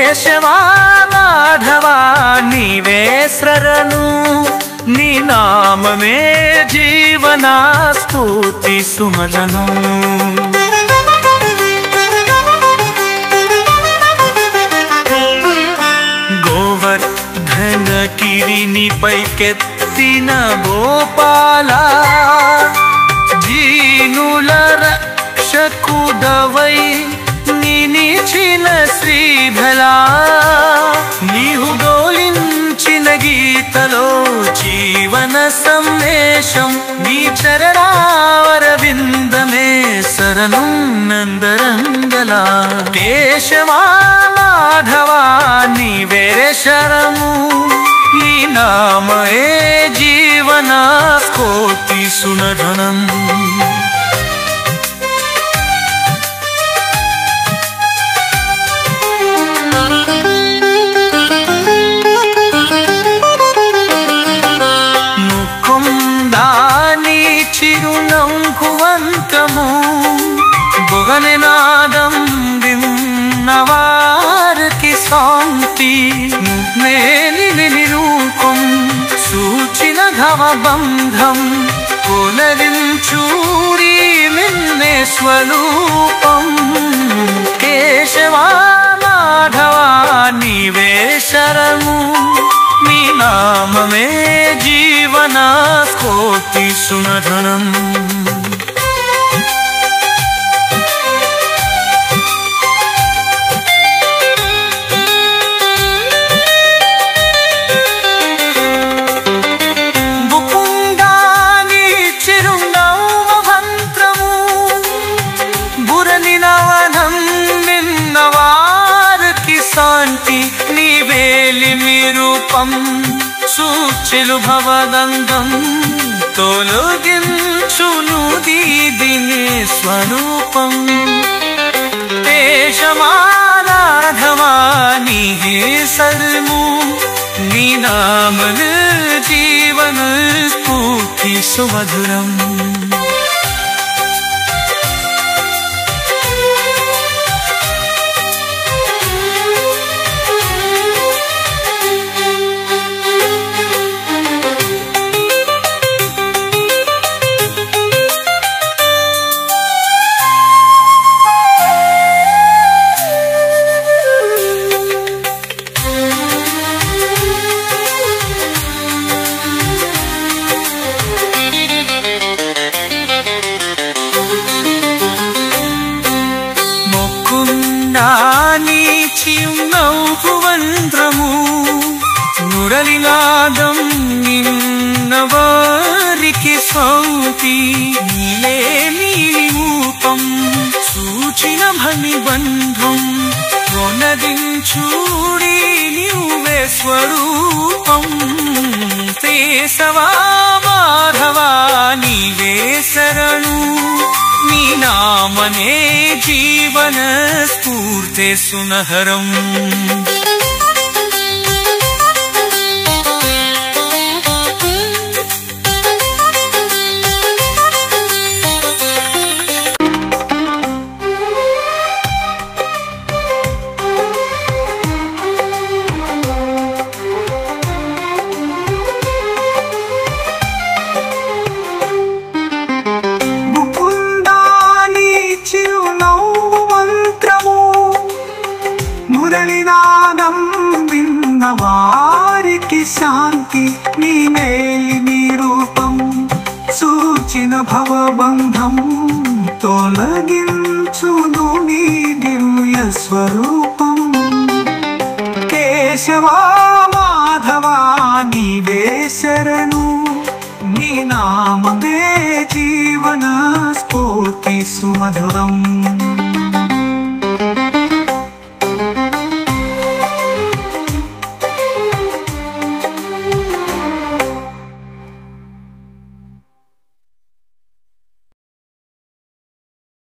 కేశవా మాధవా నీవే శరణు నీ నామమే జీవన స్ఫూర్తి సుమధనం గోవర్ధన గిరిని పైకెత్తిన గోపాల జీనుల రక్షకుడవై నిలిచిన శ్రీధలా నీవు గోలించిన గీతలో జీవన సందేశం నీ చరణారవిందమే శరణం నందరంగలా కేశవా మాధవా నీవే శరణు నీ నామయే జీవన స్ఫూర్తి సుమధనం చిరునవ్వువంతము బుగనినాదం విన్నవారికి శాంతి మేలిని నిరూపం సూచిన భవబంధం పునరించూరి మిన్నే స్వరూపం కేశవా మాధవా నీవే శరణు నీ నామమే జీవన స్ఫూర్తి సుమధనం బుకుంగాని చిరునవ్వువంత్రము బురనినవనం విన్నవారికి శాంతి నీ వేలిమి రూపం సూచెలు భవదంగం తొలగించును దీదినే స్వరూపం కేశవా మాధవా నీవే శరణు నీ నామమే జీవన స్ఫూర్తి సుమధురం చిరునవ్వువంత్రము మురళినాదం నిన్నవారికి శాంతి నీలే నీరూపం సూచిన భనిబంధం కొనదించూడి నీవే స్వరూపం కేశవా మాధవా నీవే శరణు నీ నామనే జీవన స్ఫూర్తి సుమధురం మురళినాదం విన్నవారికి శాంతి నీ మేలిని రూపం సూచిన భవబంధం తొలగించును నీ దివ్య స్వరూపం కేశవా మాధవా నీవే శరణు నీ నామమే జీవన స్ఫూర్తి సుమధురం